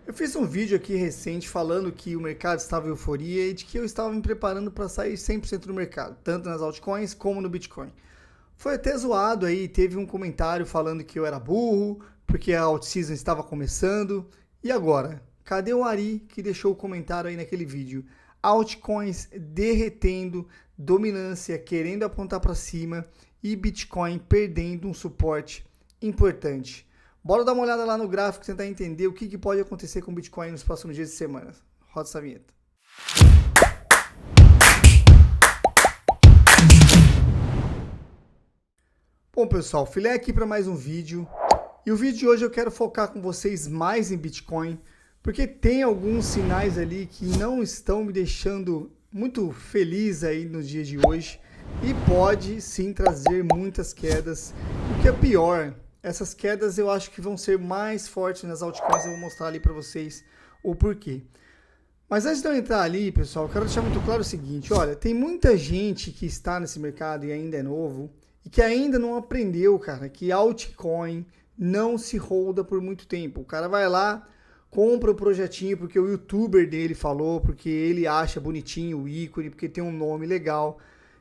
Eu fiz um vídeo aqui recente falando que o mercado estava em euforia e de que eu estava me preparando para sair 100% do mercado, tanto nas altcoins como no Bitcoin. Foi até zoado aí, teve um comentário falando que eu era burro, porque a alt-season estava começando. E agora? Cadê o Ari que deixou o comentário aí naquele vídeo? Altcoins derretendo, dominância querendo apontar para cima e Bitcoin perdendo um suporte importante. Bora dar uma olhada lá no gráfico e tentar entender o que pode acontecer com o Bitcoin nos próximos dias e semanas. Roda essa vinheta. Bom, pessoal, filé aqui para mais um vídeo. E o vídeo de hoje eu quero focar com vocês mais em Bitcoin, porque tem alguns sinais ali que não estão me deixando muito feliz aí nos dias de hoje e pode sim trazer muitas quedas. O que é pior, essas quedas eu acho que vão ser mais fortes nas altcoins, eu vou mostrar ali para vocês o porquê. Mas antes de eu entrar ali, pessoal, eu quero deixar muito claro o seguinte, olha, tem muita gente que está nesse mercado e ainda é novo e que ainda não aprendeu, cara, que altcoin não se holda por muito tempo. O cara vai lá, compra o projetinho porque o youtuber dele falou, porque ele acha bonitinho o ícone, porque tem um nome legal.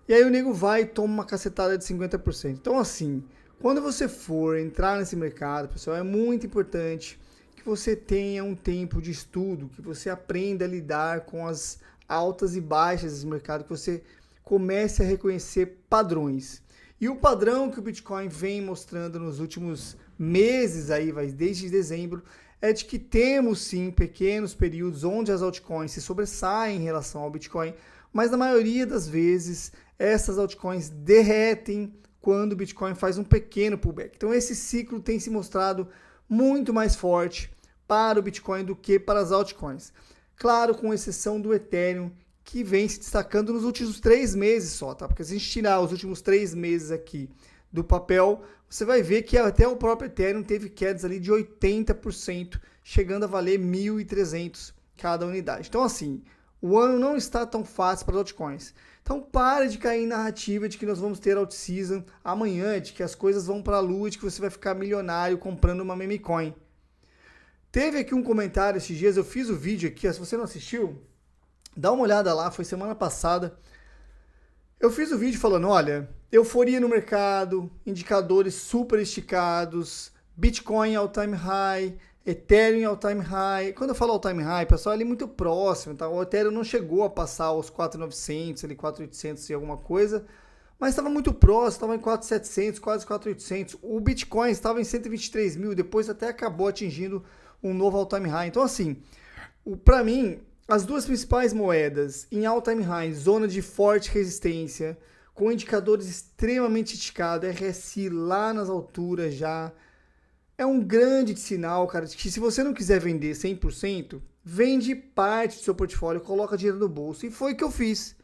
E aí o nego vai e toma uma cacetada de 50%. Então assim, quando você for entrar nesse mercado, pessoal, é muito importante que você tenha um tempo de estudo, que você aprenda a lidar com as altas e baixas desse mercado, que você comece a reconhecer padrões. E o padrão que o Bitcoin vem mostrando nos últimos meses aí, desde dezembro, é de que temos sim pequenos períodos onde as altcoins se sobressaem em relação ao Bitcoin, mas na maioria das vezes essas altcoins derretem quando o Bitcoin faz um pequeno pullback. Então esse ciclo tem se mostrado muito mais forte para o Bitcoin do que para as altcoins. Claro, com exceção do Ethereum, que vem se destacando nos últimos 3 meses só, tá? Porque se a gente tirar os últimos 3 meses aqui do papel, você vai ver que até o próprio Ethereum teve quedas ali de 80%, chegando a valer 1.300 cada unidade. Então assim, o ano não está tão fácil para as altcoins. Então pare de cair em narrativa de que nós vamos ter alt-season amanhã, de que as coisas vão para a lua, de que você vai ficar milionário comprando uma meme coin. Teve aqui um comentário esses dias, eu fiz o vídeo aqui, se você não assistiu, dá uma olhada lá, foi semana passada. Eu fiz o vídeo falando, olha, euforia no mercado, indicadores super esticados, Bitcoin all time high, Ethereum all time high. Quando eu falo all time high, pessoal, ele é muito próximo, tá? O Ethereum não chegou a passar os 4.900, ali 4.800 e alguma coisa, mas estava muito próximo, estava em 4.700, quase 4.800. O Bitcoin estava em 123 mil, depois até acabou atingindo um novo all time high. Então assim, para mim, as duas principais moedas em all-time high, zona de forte resistência, com indicadores extremamente esticados, RSI lá nas alturas já, é um grande sinal, cara, de que se você não quiser vender 100%, vende parte do seu portfólio, coloca dinheiro no bolso. E foi o que eu fiz.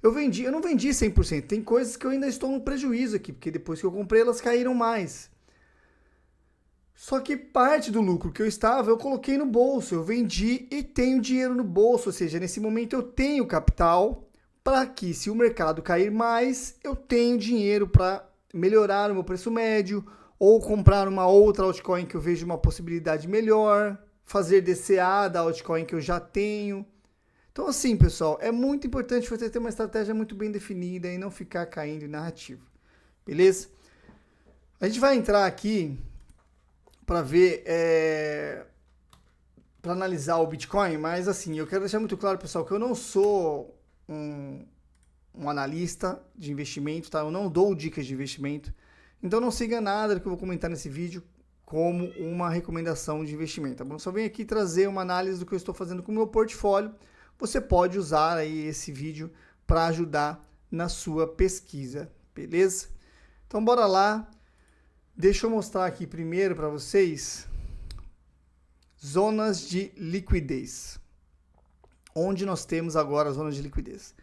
Eu não vendi 100%, tem coisas que eu ainda estou no prejuízo aqui, porque depois que eu comprei elas caíram mais. Só que parte do lucro que eu estava, eu coloquei no bolso, eu vendi e tenho dinheiro no bolso, ou seja, nesse momento eu tenho capital para que, se o mercado cair mais, eu tenho dinheiro para melhorar o meu preço médio ou comprar uma outra altcoin que eu vejo uma possibilidade melhor, fazer DCA da altcoin que eu já tenho. Então assim, pessoal, é muito importante você ter uma estratégia muito bem definida e não ficar caindo em narrativa, beleza? A gente vai entrar aqui para ver, para analisar o Bitcoin, mas assim, eu quero deixar muito claro, pessoal, que eu não sou um analista de investimento, tá? Eu não dou dicas de investimento, então não siga nada do que eu vou comentar nesse vídeo como uma recomendação de investimento, tá bom? Só venho aqui trazer uma análise do que eu estou fazendo com o meu portfólio. Você pode usar aí esse vídeo para ajudar na sua pesquisa, beleza? Então bora lá. Deixa eu mostrar aqui primeiro para vocês zonas de liquidez. Onde nós temos agora as zonas de liquidez.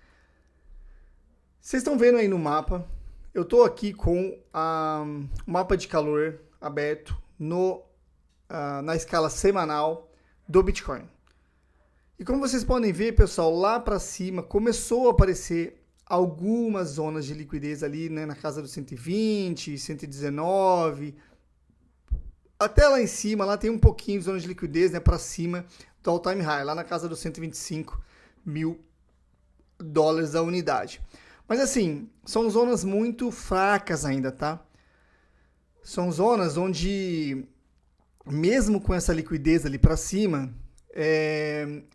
Vocês estão vendo aí no mapa, eu estou aqui com o mapa de calor aberto na escala semanal do Bitcoin. E como vocês podem ver, pessoal, lá para cima começou a aparecer algumas zonas de liquidez ali, né, na casa dos 120, 119, até lá em cima, lá tem um pouquinho de zona de liquidez, né, para cima do all-time high, lá na casa dos 125 mil dólares a unidade. Mas assim, são zonas muito fracas ainda, tá? São zonas onde, mesmo com essa liquidez ali para cima,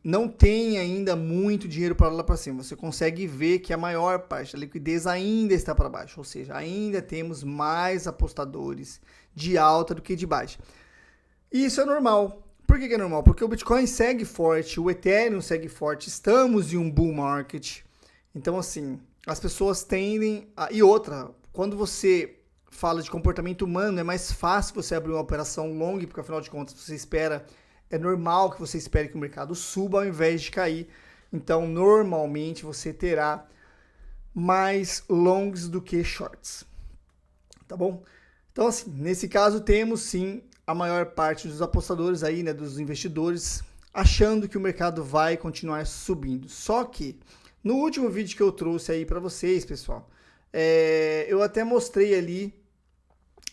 não tem ainda muito dinheiro para lá para cima. Você consegue ver que a maior parte da liquidez ainda está para baixo, ou seja, ainda temos mais apostadores de alta do que de baixa. E isso é normal. Por que é normal? Porque o Bitcoin segue forte, o Ethereum segue forte, estamos em um bull market. Então, assim, as pessoas tendem a... E outra, quando você fala de comportamento humano, é mais fácil você abrir uma operação long, porque afinal de contas você espera... É normal que você espere que o mercado suba ao invés de cair. Então, normalmente, você terá mais longs do que shorts. Tá bom? Então, assim, nesse caso, temos sim a maior parte dos apostadores aí, né, dos investidores, achando que o mercado vai continuar subindo. Só que, no último vídeo que eu trouxe aí para vocês, pessoal, eu até mostrei ali,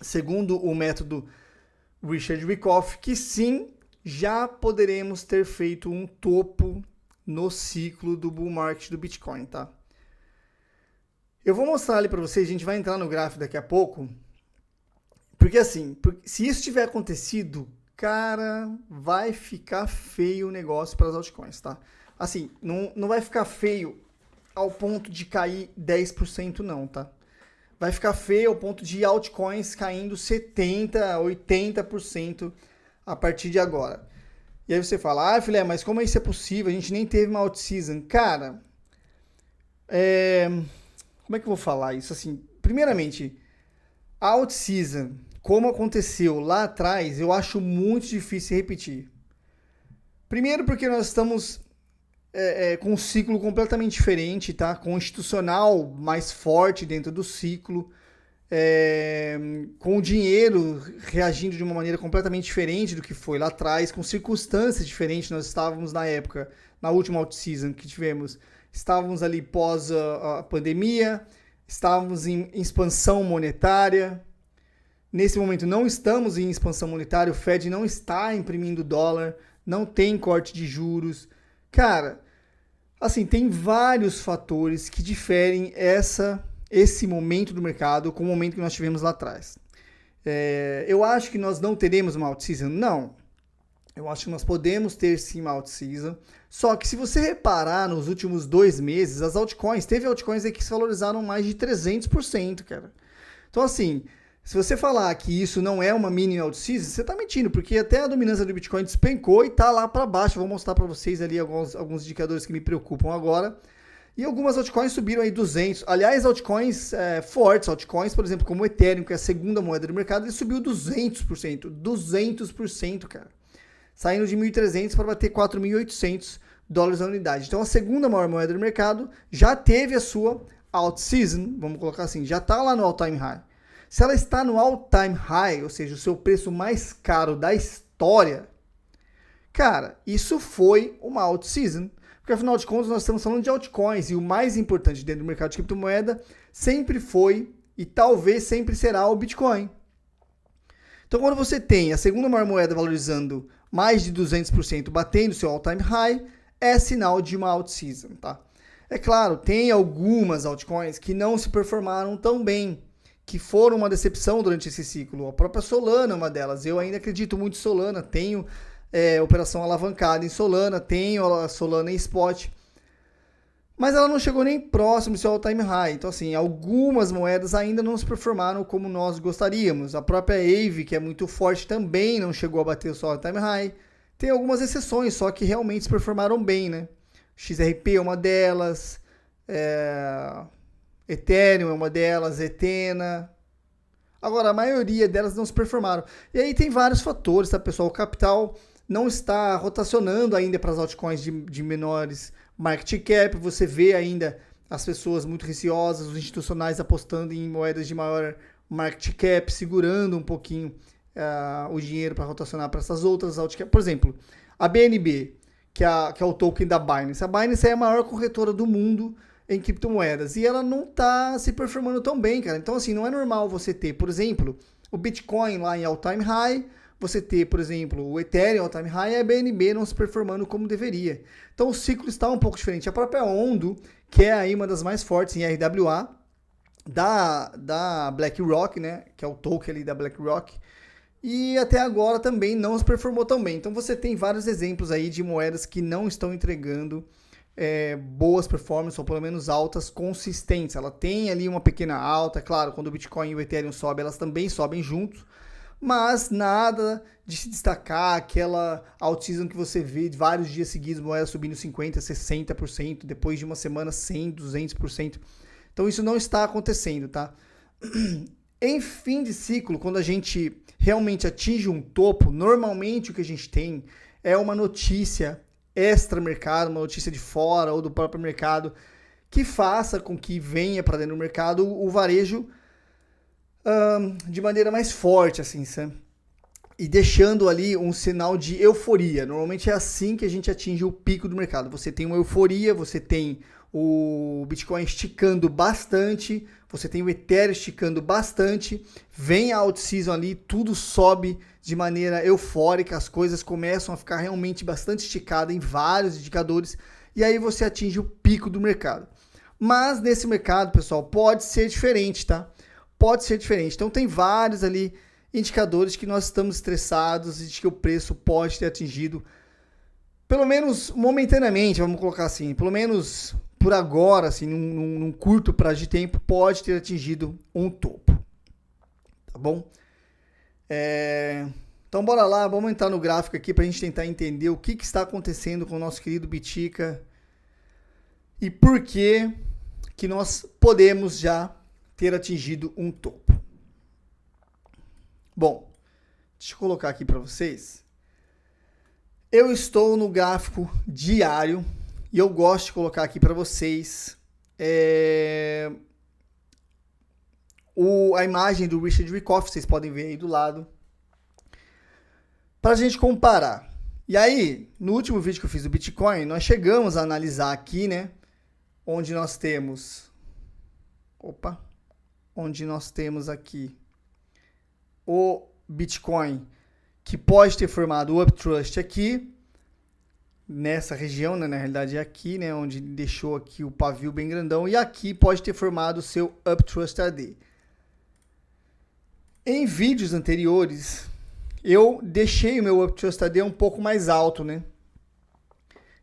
segundo o método Richard Wyckoff, que sim, já poderemos ter feito um topo no ciclo do bull market do Bitcoin, tá? Eu vou mostrar ali para vocês, a gente vai entrar no gráfico daqui a pouco, porque assim, se isso tiver acontecido, cara, vai ficar feio o negócio para as altcoins, tá? Assim, não vai ficar feio ao ponto de cair 10% não, tá? Vai ficar feio ao ponto de altcoins caindo 70%, 80% a partir de agora. E aí você fala, filé, mas como isso é possível? A gente nem teve uma out-season. Cara, como é que eu vou falar isso? Assim, primeiramente, a out-season, como aconteceu lá atrás, eu acho muito difícil repetir. Primeiro porque nós estamos com um ciclo completamente diferente, tá? Com um institucional mais forte dentro do ciclo, com o dinheiro reagindo de uma maneira completamente diferente do que foi lá atrás, com circunstâncias diferentes. Nós estávamos na época, na última out-season que tivemos, estávamos ali pós a pandemia, estávamos em expansão monetária. Nesse momento não estamos em expansão monetária, o Fed não está imprimindo dólar, não tem corte de juros. Cara, assim, tem vários fatores que diferem esse momento do mercado com o momento que nós tivemos lá atrás. Eu acho que nós não teremos uma out-season? Não. Eu acho que nós podemos ter sim uma out-season. Só que se você reparar nos últimos 2 meses, as altcoins, teve altcoins aí que se valorizaram mais de 300%, cara. Então, assim, se você falar que isso não é uma mini out-season, você está mentindo, porque até a dominância do Bitcoin despencou e está lá para baixo. Vou mostrar para vocês ali alguns indicadores que me preocupam agora. E algumas altcoins subiram aí 200%. Aliás, altcoins fortes, altcoins, por exemplo, como o Ethereum, que é a segunda moeda do mercado, ele subiu 200%. 200%, cara. Saindo de 1.300 para bater 4.800 dólares a unidade. Então, a segunda maior moeda do mercado já teve a sua out-season, vamos colocar assim, já está lá no all-time high. Se ela está no all-time high, ou seja, o seu preço mais caro da história, cara, isso foi uma out-season. Porque, afinal de contas, nós estamos falando de altcoins e o mais importante dentro do mercado de criptomoeda sempre foi e talvez sempre será o Bitcoin. Então, quando você tem a segunda maior moeda valorizando mais de 200%, batendo seu all-time high, é sinal de uma out-season, tá? É claro, tem algumas altcoins que não se performaram tão bem, que foram uma decepção durante esse ciclo. A própria Solana é uma delas. Eu ainda acredito muito em Solana, tenho operação alavancada em Solana, tenho a Solana em spot, mas ela não chegou nem próximo do seu all-time high. Então, assim, algumas moedas ainda não se performaram como nós gostaríamos. A própria Aave, que é muito forte, também não chegou a bater o seu all-time high. Tem algumas exceções, só que realmente se performaram bem, né? XRP é uma delas, Ethereum é uma delas, Ethena. Agora, a maioria delas não se performaram. E aí tem vários fatores, tá, pessoal? O capital não está rotacionando ainda para as altcoins de menores market cap. Você vê ainda as pessoas muito receosas, os institucionais apostando em moedas de maior market cap, segurando um pouquinho o dinheiro para rotacionar para essas outras altcoins. Por exemplo, a BNB, que é o token da Binance. A Binance é a maior corretora do mundo em criptomoedas e ela não está se performando tão bem, cara. Então, assim, não é normal você ter, por exemplo, o Bitcoin lá em all-time high, você ter, por exemplo, o Ethereum all time high e a BNB não se performando como deveria. Então o ciclo está um pouco diferente. A própria Ondo, que é aí uma das mais fortes em RWA, da BlackRock, né, que é o token ali da BlackRock, e até agora também não se performou tão bem. Então você tem vários exemplos aí de moedas que não estão entregando boas performances, ou pelo menos altas consistentes. Ela tem ali uma pequena alta, claro, quando o Bitcoin e o Ethereum sobem, elas também sobem juntos, mas nada de se destacar, aquela altismo que você vê de vários dias seguidos, moeda subindo 50%, 60%, depois de uma semana 100%, 200%. Então isso não está acontecendo, tá? Em fim de ciclo, quando a gente realmente atinge um topo, normalmente o que a gente tem é uma notícia extra-mercado, uma notícia de fora ou do próprio mercado, que faça com que venha para dentro do mercado o varejo de maneira mais forte, assim, sabe? E deixando ali um sinal de euforia. Normalmente é assim que a gente atinge o pico do mercado. Você tem uma euforia, você tem o Bitcoin esticando bastante, você tem o Ethereum esticando bastante, vem a out-season ali, tudo sobe de maneira eufórica, as coisas começam a ficar realmente bastante esticadas em vários indicadores, e aí você atinge o pico do mercado. Mas nesse mercado, pessoal, pode ser diferente, tá? Pode ser diferente. Então tem vários ali indicadores que nós estamos estressados e de que o preço pode ter atingido, pelo menos momentaneamente, vamos colocar assim, pelo menos por agora, assim, num curto prazo de tempo, pode ter atingido um topo. Tá bom? Então bora lá, vamos entrar no gráfico aqui para a gente tentar entender o que está acontecendo com o nosso querido Bitica e por que nós podemos já ter atingido um topo. Bom, deixa eu colocar aqui para vocês. Eu estou no gráfico diário e eu gosto de colocar aqui para vocês a imagem do Richard Wyckoff, vocês podem ver aí do lado, para a gente comparar. E aí, no último vídeo que eu fiz do Bitcoin, nós chegamos a analisar aqui, né, onde nós temos aqui o Bitcoin que pode ter formado o Uptrust aqui, nessa região, né? Na realidade é aqui, né? Onde ele deixou aqui o pavio bem grandão, e aqui pode ter formado o seu Uptrust AD. Em vídeos anteriores, eu deixei o meu Uptrust AD um pouco mais alto, né?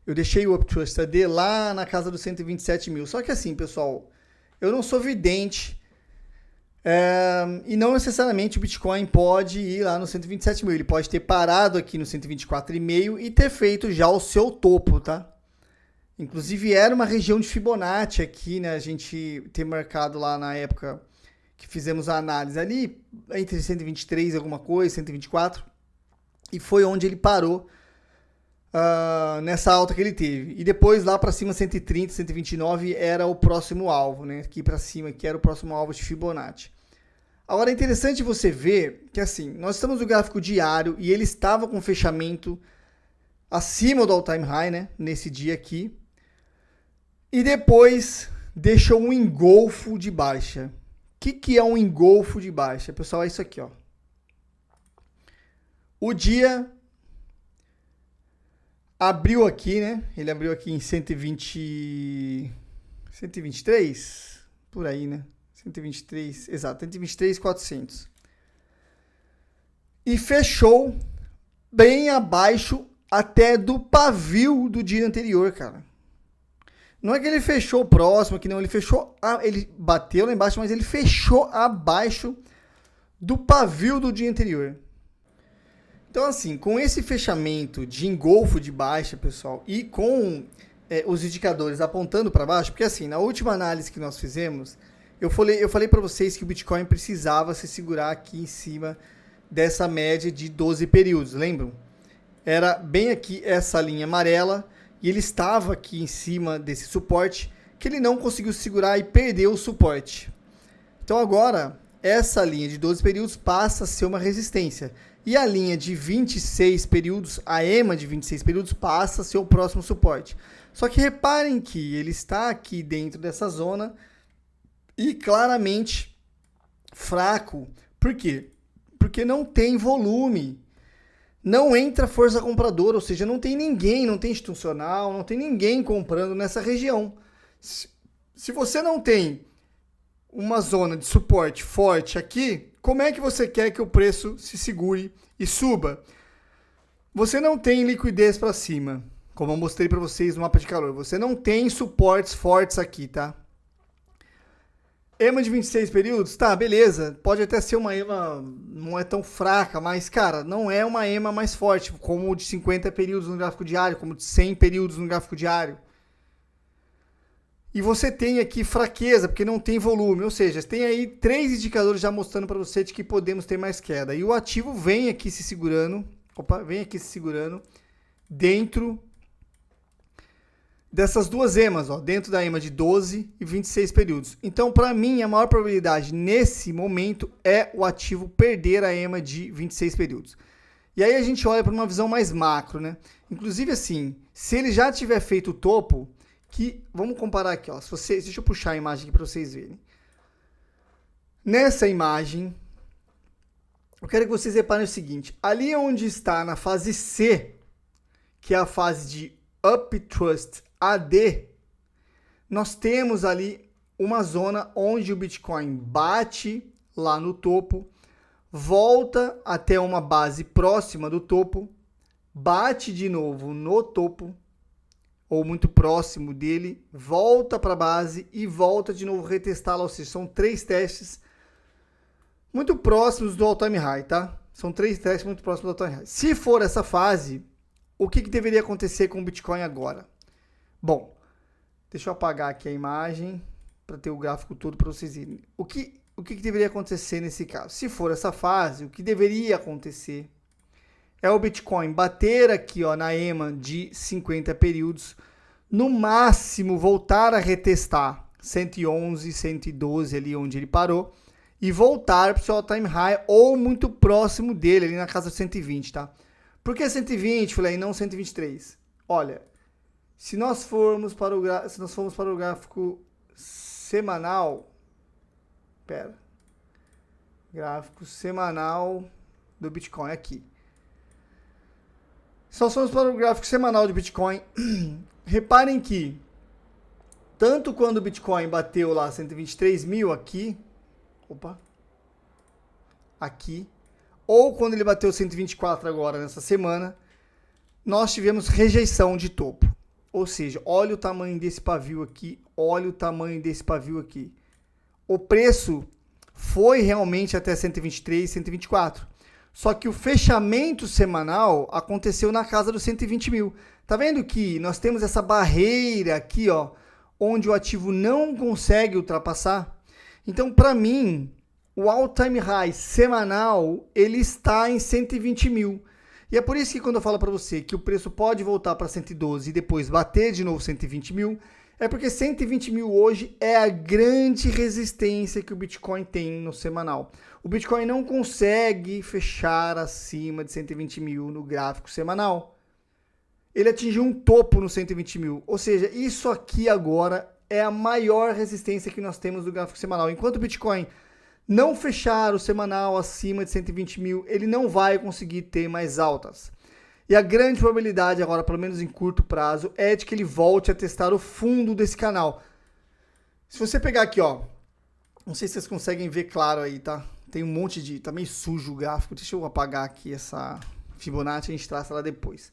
Eu deixei o Uptrust AD lá na casa dos 127 mil. Só que assim, pessoal, eu não sou vidente, e não necessariamente o Bitcoin pode ir lá no 127 mil. Ele pode ter parado aqui no 124,5 e ter feito já o seu topo, tá? Inclusive era uma região de Fibonacci aqui, né? A gente tem marcado lá na época que fizemos a análise ali entre 123 alguma coisa, 124, e foi onde ele parou nessa alta que ele teve. E depois lá para cima 130, 129 era o próximo alvo, né? Aqui para cima que era o próximo alvo de Fibonacci. Agora é interessante você ver que assim, nós estamos no gráfico diário e ele estava com fechamento acima do all time high, né? Nesse dia aqui. E depois deixou um engolfo de baixa. O que é um engolfo de baixa? Pessoal, é isso aqui, ó. O dia abriu aqui, né? Ele abriu aqui em 123, por aí, né? 123, exato, 123.400. E fechou bem abaixo até do pavio do dia anterior, cara. Não é que ele fechou próximo aqui, não. Ele fechou, ele bateu lá embaixo, mas ele fechou abaixo do pavio do dia anterior. Então, assim, com esse fechamento de engolfo de baixa, pessoal, e com os indicadores apontando para baixo, porque assim, na última análise que nós fizemos, eu falei para vocês que o Bitcoin precisava se segurar aqui em cima dessa média de 12 períodos, lembram? Era bem aqui essa linha amarela, e ele estava aqui em cima desse suporte, que ele não conseguiu segurar e perdeu o suporte. Então agora, essa linha de 12 períodos passa a ser uma resistência. E a linha de 26 períodos, a EMA de 26 períodos, passa a ser o próximo suporte. Só que reparem que ele está aqui dentro dessa zona e claramente fraco. Por quê? Porque não tem volume. não entra força compradora, ou seja, não tem ninguém, não tem institucional, não tem ninguém comprando nessa região. Se você não tem uma zona de suporte forte aqui, como é que você quer que o preço se segure e suba? Você não tem liquidez para cima, como eu mostrei para vocês no mapa de calor. Você não tem suportes fortes aqui, tá? EMA de 26 períodos, tá, beleza. Pode até ser uma EMA, não é tão fraca, mas, cara, não é uma EMA mais forte, como o de 50 períodos no gráfico diário, como o de 100 períodos no gráfico diário. E você tem aqui fraqueza, porque não tem volume, ou seja, tem aí 3 indicadores já mostrando para você de que podemos ter mais queda. E o ativo vem aqui se segurando, dentro dessas duas EMAs, ó, dentro da EMA de 12 e 26 períodos. Então, para mim, a maior probabilidade nesse momento é o ativo perder a EMA de 26 períodos. E aí a gente olha para uma visão mais macro, né? Inclusive assim, se ele já tiver feito o topo, que vamos comparar aqui, ó, deixa eu puxar a imagem aqui para vocês verem. Nessa imagem, eu quero que vocês reparem o seguinte, ali onde está na fase C, que é a fase de Uptrust AD, nós temos ali uma zona onde o Bitcoin bate lá no topo, volta até uma base próxima do topo, bate de novo no topo, ou muito próximo dele, volta para a base e volta de novo retestá-la, ou seja, são 3 testes muito próximos do all-time high, tá? São 3 testes muito próximos do all-time high. Se for essa fase, o que deveria acontecer com o Bitcoin agora? Bom, deixa eu apagar aqui a imagem para ter o gráfico todo para vocês verem. O que deveria acontecer nesse caso? Se for essa fase, o que deveria acontecer é o Bitcoin bater aqui, ó, na EMA de 50 períodos, no máximo voltar a retestar 111, 112 ali onde ele parou e voltar para o seu all-time high ou muito próximo dele, ali na casa de 120, tá? Por que 120, falei, não 123? Olha, se nós formos para o gráfico semanal, gráfico semanal do Bitcoin aqui. Se nós formos para o gráfico semanal de Bitcoin, reparem que tanto quando o Bitcoin bateu lá 123 mil aqui, ou quando ele bateu 124 agora nessa semana, nós tivemos rejeição de topo. Ou seja, olha o tamanho desse pavio aqui, olha o tamanho desse pavio aqui. O preço foi realmente até 123, 124. Só que o fechamento semanal aconteceu na casa dos 120 mil. Tá vendo que nós temos essa barreira aqui, ó, onde o ativo não consegue ultrapassar? Então, para mim, o all-time high semanal, ele está em 120 mil. E é por isso que quando eu falo para você que o preço pode voltar para 112 e depois bater de novo 120 mil, é porque 120 mil hoje é a grande resistência que o Bitcoin tem no semanal. O Bitcoin não consegue fechar acima de 120 mil no gráfico semanal. Ele atingiu um topo no 120 mil. Ou seja, isso aqui agora é a maior resistência que nós temos no gráfico semanal. Enquanto o Bitcoin não fechar o semanal acima de 120 mil, ele não vai conseguir ter mais altas. E a grande probabilidade agora, pelo menos em curto prazo, é de que ele volte a testar o fundo desse canal. Se você pegar aqui, ó, não sei se vocês conseguem ver claro aí, tá? Tem um monte de... tá meio sujo o gráfico. Deixa eu apagar aqui essa Fibonacci, a gente traça ela depois.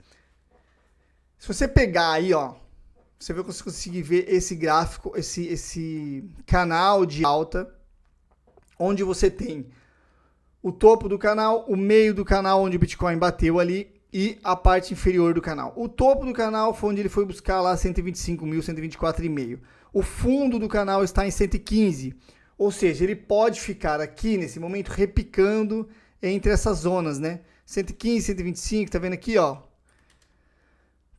Se você pegar aí, ó, você vai conseguir ver esse gráfico, esse canal de alta, onde você tem o topo do canal, o meio do canal onde o Bitcoin bateu ali e a parte inferior do canal. O topo do canal foi onde ele foi buscar lá 125 mil, 124,5. O fundo do canal está em 115, ou seja, ele pode ficar aqui nesse momento repicando entre essas zonas, né? 115, 125, tá vendo aqui, ó?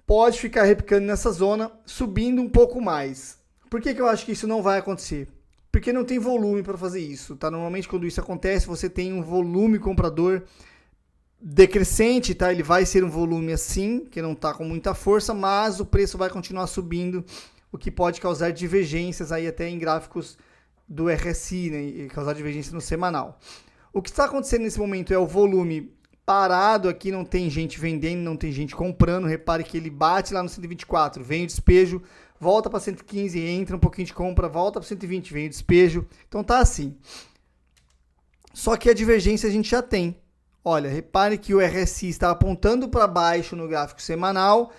Pode ficar repicando nessa zona, subindo um pouco mais. Por que eu acho que isso não vai acontecer? Porque não tem volume para fazer isso, tá? Normalmente quando isso acontece, você tem um volume comprador decrescente, tá? Ele vai ser um volume assim, que não tá com muita força, mas o preço vai continuar subindo, o que pode causar divergências aí até em gráficos do RSI, né? E causar divergência no semanal. O que está acontecendo nesse momento é o volume parado aqui, não tem gente vendendo, não tem gente comprando. Repare que ele bate lá no 124, vem o despejo, volta para 115, entra um pouquinho de compra, volta para 120, vem o despejo. Então tá assim. Só que a divergência a gente já tem. Olha, repare que o RSI está apontando para baixo no gráfico semanal,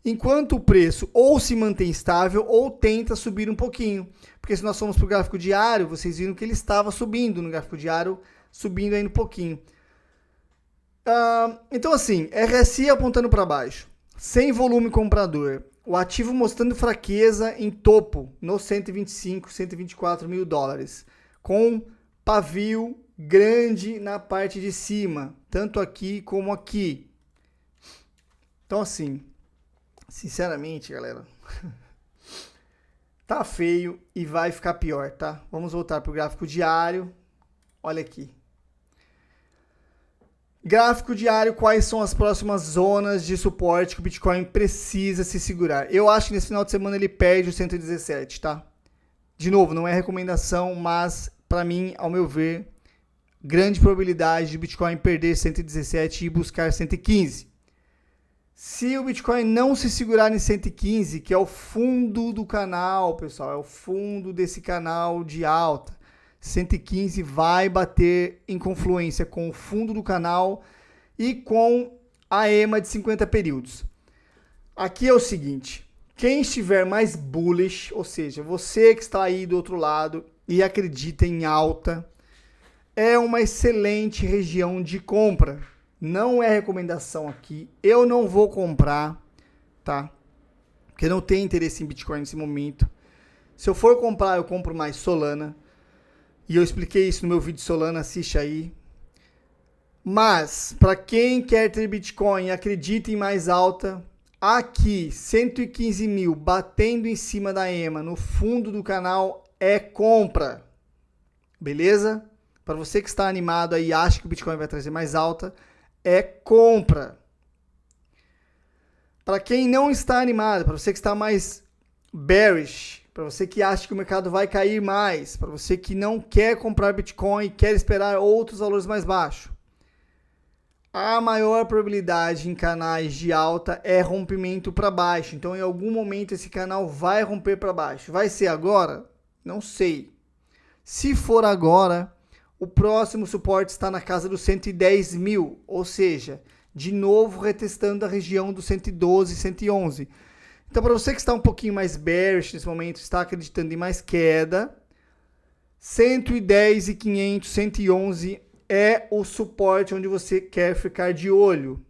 enquanto o preço ou se mantém estável ou tenta subir um pouquinho. Porque se nós formos para o gráfico diário, vocês viram que ele estava subindo no gráfico diário, subindo ainda um pouquinho. Então assim, RSI apontando para baixo, sem volume comprador, o ativo mostrando fraqueza em topo, nos 125, 124 mil dólares, com pavio grande na parte de cima, tanto aqui como aqui. Então assim, sinceramente, galera, tá feio e vai ficar pior, tá? Vamos voltar para o gráfico diário. Olha aqui. Gráfico diário, quais são as próximas zonas de suporte que o Bitcoin precisa se segurar? Eu acho que nesse final de semana ele perde o 117, tá? De novo, não é recomendação, mas para mim, ao meu ver, grande probabilidade de Bitcoin perder 117 e buscar 115. Se o Bitcoin não se segurar em 115, que é o fundo do canal, pessoal, é o fundo desse canal de alta, 115 vai bater em confluência com o fundo do canal e com a EMA de 50 períodos. Aqui é o seguinte, quem estiver mais bullish, ou seja, você que está aí do outro lado e acredita em alta, é uma excelente região de compra. Não é recomendação aqui, eu não vou comprar, tá? Porque não tenho interesse em Bitcoin nesse momento. Se eu for comprar, eu compro mais Solana. E eu expliquei isso no meu vídeo Solana, assiste aí. Mas, para quem quer ter Bitcoin e acredita em mais alta, aqui, 115 mil, batendo em cima da EMA, no fundo do canal, é compra. Beleza? Para você que está animado aí e acha que o Bitcoin vai trazer mais alta, é compra. Para quem não está animado, para você que está mais bearish, para você que acha que o mercado vai cair mais, para você que não quer comprar Bitcoin e quer esperar outros valores mais baixos, a maior probabilidade em canais de alta é rompimento para baixo. Então, em algum momento, esse canal vai romper para baixo. Vai ser agora? Não sei. Se for agora, o próximo suporte está na casa dos 110 mil, ou seja, de novo retestando a região dos 112, 111. Então, para você que está um pouquinho mais bearish nesse momento, está acreditando em mais queda, 110 e 500, 111 é o suporte onde você quer ficar de olho.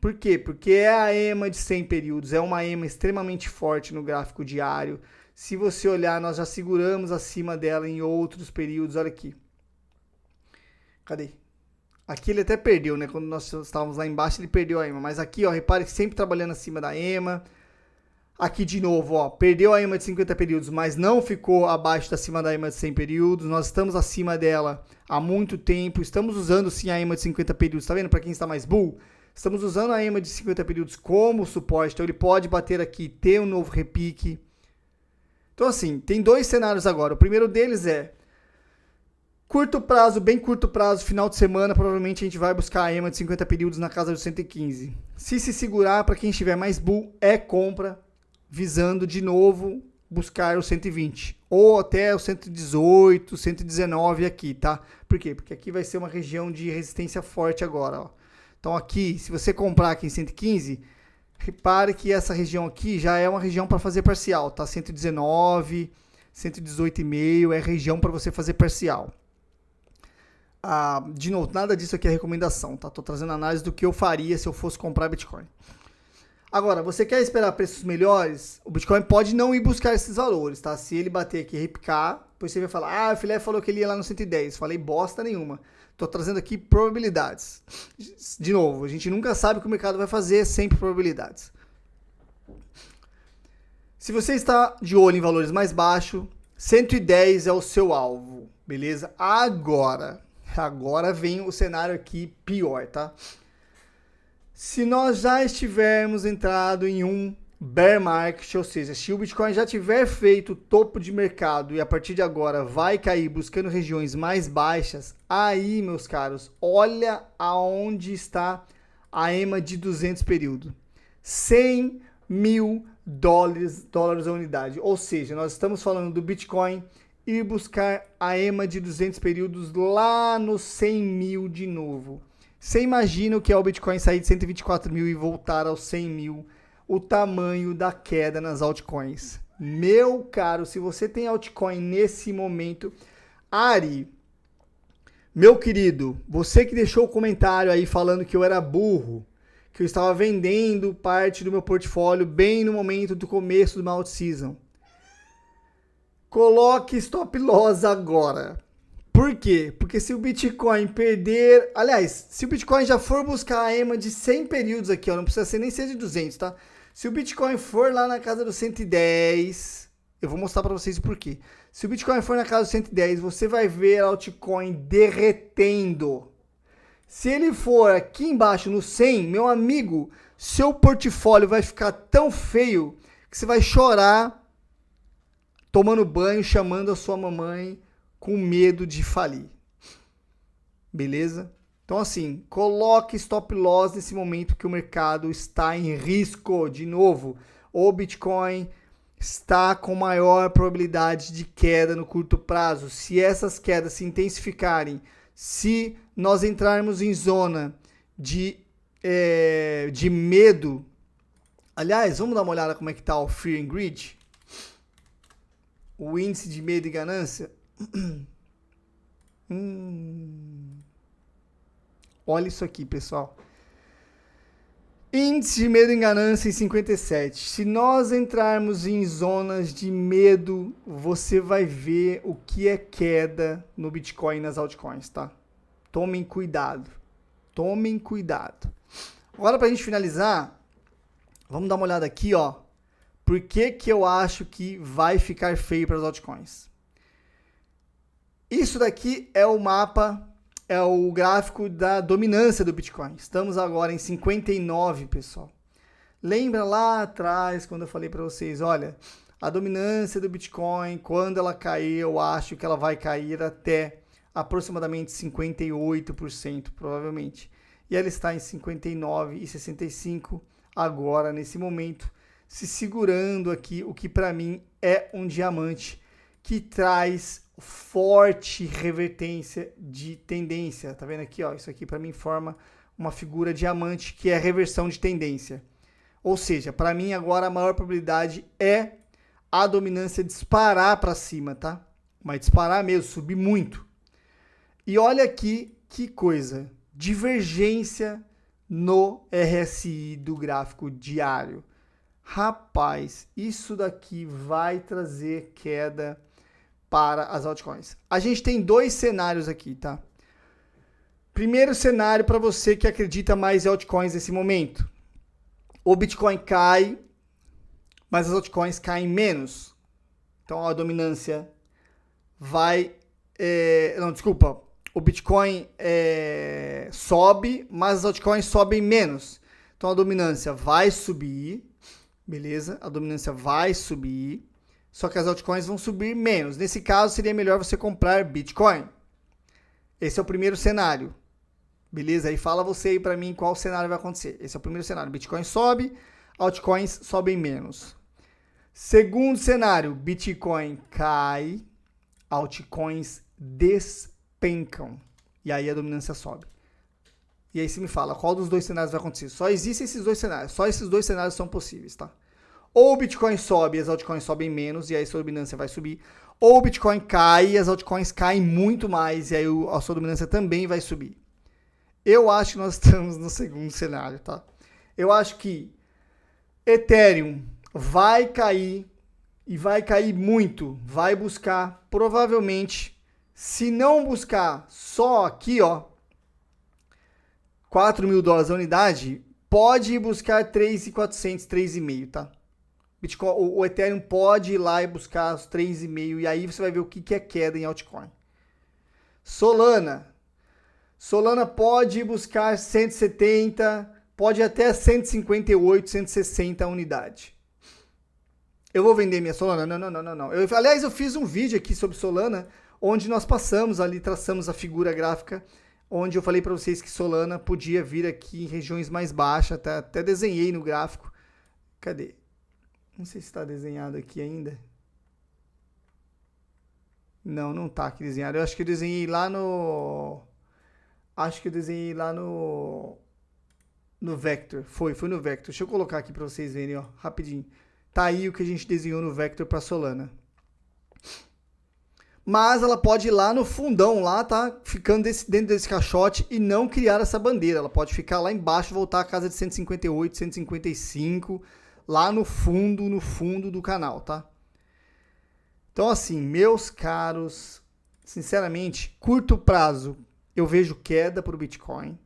Por quê? Porque é a EMA de 100 períodos, é uma EMA extremamente forte no gráfico diário. Se você olhar, nós já seguramos acima dela em outros períodos. Olha aqui. Cadê? Aqui ele até perdeu, né? Quando nós estávamos lá embaixo, ele perdeu a EMA. Mas aqui, ó, repare que sempre trabalhando acima da EMA. Aqui de novo, ó, perdeu a EMA de 50 períodos, mas não ficou abaixo da cima da EMA de 100 períodos. Nós estamos acima dela há muito tempo. Estamos usando sim a EMA de 50 períodos. Tá vendo? Para quem está mais bull, estamos usando a EMA de 50 períodos como suporte. Então ele pode bater aqui, ter um novo repique. Então assim, tem dois cenários agora. O primeiro deles é curto prazo, bem curto prazo, final de semana, provavelmente a gente vai buscar a EMA de 50 períodos na casa dos 115. Se segurar, para quem estiver mais bull, é compra, visando de novo buscar o 120 ou até o 118, 119 aqui, tá? Por quê? Porque aqui vai ser uma região de resistência forte agora, ó. Então aqui, se você comprar aqui em 115, repare que essa região aqui já é uma região para fazer parcial, tá? 119, 118,5 é região para você fazer parcial. De novo, nada disso aqui é recomendação, tá? Tô trazendo análise do que eu faria se eu fosse comprar Bitcoin. Agora, você quer esperar preços melhores? O Bitcoin pode não ir buscar esses valores, tá? Se ele bater aqui e repicar, depois você vai falar, o Filé falou que ele ia lá no 110. Falei bosta nenhuma. Tô trazendo aqui probabilidades. De novo, a gente nunca sabe o que o mercado vai fazer, sempre probabilidades. Se você está de olho em valores mais baixos, 110 é o seu alvo, beleza? Agora vem o cenário aqui pior, tá? Se nós já estivermos entrado em um bear market, ou seja, se o Bitcoin já tiver feito topo de mercado e a partir de agora vai cair buscando regiões mais baixas, aí, meus caros, olha aonde está a EMA de 200 período. 100 mil dólares a unidade. Ou seja, nós estamos falando do Bitcoin ir buscar a EMA de 200 períodos lá nos 100 mil de novo. Você imagina o que é o Bitcoin sair de 124 mil e voltar aos 100 mil? O tamanho da queda nas altcoins. Meu caro, se você tem altcoin nesse momento, Ari, meu querido, você que deixou o comentário aí falando que eu era burro, que eu estava vendendo parte do meu portfólio bem no momento do começo do Malt Season. Coloque stop loss agora. Por quê? Porque se o Bitcoin perder... Aliás, se o Bitcoin já for buscar a EMA de 100 períodos aqui, ó, não precisa ser nem ser de 200, tá? Se o Bitcoin for lá na casa dos 110, eu vou mostrar para vocês o porquê. Se o Bitcoin for na casa dos 110, você vai ver a altcoin derretendo. Se ele for aqui embaixo no 100, meu amigo, seu portfólio vai ficar tão feio que você vai chorar tomando banho, chamando a sua mamãe com medo de falir. Beleza? Então assim, coloque stop loss nesse momento que o mercado está em risco. De novo, o Bitcoin está com maior probabilidade de queda no curto prazo. Se essas quedas se intensificarem, se nós entrarmos em zona de medo... Aliás, vamos dar uma olhada como é que está o Fear and Greed? O índice de medo e ganância. Olha isso aqui, pessoal. Índice de medo e ganância em 57. Se nós entrarmos em zonas de medo, você vai ver o que é queda no Bitcoin e nas altcoins, tá? Tomem cuidado. Tomem cuidado. Agora, pra gente finalizar, vamos dar uma olhada aqui, ó. Por que que eu acho que vai ficar feio para as altcoins? Isso daqui é o mapa, é o gráfico da dominância do Bitcoin. Estamos agora em 59, pessoal. Lembra lá atrás, quando eu falei para vocês, olha, a dominância do Bitcoin, quando ela cair, eu acho que ela vai cair até aproximadamente 58%, provavelmente. E ela está em 59,65 agora, nesse momento, se segurando aqui, o que para mim é um diamante que traz forte revertência de tendência. Tá vendo aqui, ó? Isso aqui para mim forma uma figura diamante que é reversão de tendência. Ou seja, para mim agora a maior probabilidade é a dominância disparar para cima, tá? Mas disparar mesmo, subir muito. E olha aqui que coisa, divergência no RSI do gráfico diário. Rapaz, isso daqui vai trazer queda para as altcoins. A gente tem dois cenários aqui, tá? Primeiro cenário para você que acredita mais em altcoins nesse momento. O Bitcoin cai, mas as altcoins caem menos. Então a dominância vai... O Bitcoin sobe, mas as altcoins sobem menos. Então a dominância vai subir, beleza? A dominância vai subir, só que as altcoins vão subir menos. Nesse caso, seria melhor você comprar Bitcoin. Esse é o primeiro cenário, beleza? Aí fala você aí para mim qual cenário vai acontecer. Esse é o primeiro cenário. Bitcoin sobe, altcoins sobem menos. Segundo cenário, Bitcoin cai, altcoins despencam. E aí a dominância sobe. E aí você me fala, qual dos dois cenários vai acontecer? Só existem esses dois cenários. Só esses dois cenários são possíveis, tá? Ou o Bitcoin sobe e as altcoins sobem menos, e aí a sua dominância vai subir. Ou o Bitcoin cai e as altcoins caem muito mais, e aí a sua dominância também vai subir. Eu acho que nós estamos no segundo cenário, tá? Eu acho que Ethereum vai cair, e vai cair muito. Vai buscar, provavelmente, se não buscar só aqui, ó, 4 mil dólares a unidade, pode ir buscar 3.400, 3,5, tá? Bitcoin, o Ethereum pode ir lá e buscar os 3,5 e aí você vai ver o que é queda em altcoin. Solana pode ir buscar 170, pode ir até 158, 160 a unidade. eu vou vender minha Solana? Não. Aliás, eu fiz um vídeo aqui sobre Solana, onde nós passamos ali, traçamos a figura gráfica, onde eu falei para vocês que Solana podia vir aqui em regiões mais baixas, até desenhei no gráfico. Cadê? Não sei se está desenhado aqui ainda. Não tá aqui desenhado. Eu acho que eu desenhei lá no... no Vector. Foi no Vector. Deixa eu colocar aqui para vocês verem, ó, rapidinho. Tá aí o que a gente desenhou no Vector para Solana. Mas ela pode ir lá no fundão, lá, tá? Ficando dentro desse caixote e não criar essa bandeira. Ela pode ficar lá embaixo, voltar à casa de 158, 155, lá no fundo do canal, tá? Então, assim, meus caros, sinceramente, curto prazo, eu vejo queda para o Bitcoin.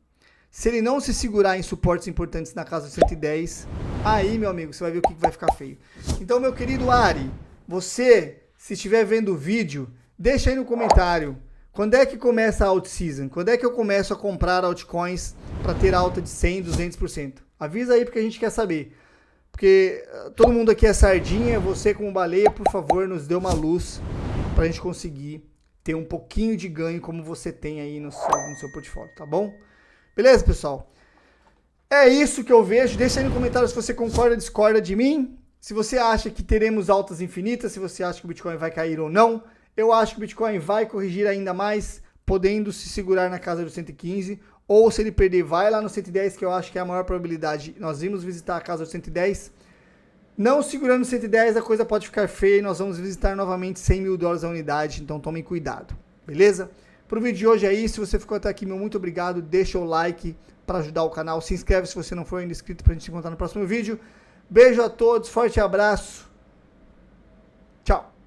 Se ele não se segurar em suportes importantes na casa de 110, aí, meu amigo, você vai ver o que vai ficar feio. Então, meu querido Ari, você, se estiver vendo o vídeo, deixa aí no comentário, quando é que começa a alt season? Quando é que eu começo a comprar altcoins para ter alta de 100%, 200%? Avisa aí porque a gente quer saber. Porque todo mundo aqui é sardinha, você como baleia, por favor, nos dê uma luz para a gente conseguir ter um pouquinho de ganho como você tem aí no seu portfólio, tá bom? Beleza, pessoal? É isso que eu vejo. Deixa aí no comentário se você concorda ou discorda de mim. Se você acha que teremos altas infinitas, se você acha que o Bitcoin vai cair ou não. Eu acho que o Bitcoin vai corrigir ainda mais, podendo se segurar na casa do 115. Ou se ele perder, vai lá no 110, que eu acho que é a maior probabilidade. Nós vimos visitar a casa do 110. Não segurando 110, a coisa pode ficar feia e nós vamos visitar novamente $100 mil a unidade. Então tomem cuidado, beleza? Pro vídeo de hoje é isso. Se você ficou até aqui, meu muito obrigado. Deixa o like para ajudar o canal. Se inscreve se você não for ainda inscrito para a gente se encontrar no próximo vídeo. Beijo a todos, forte abraço. Tchau.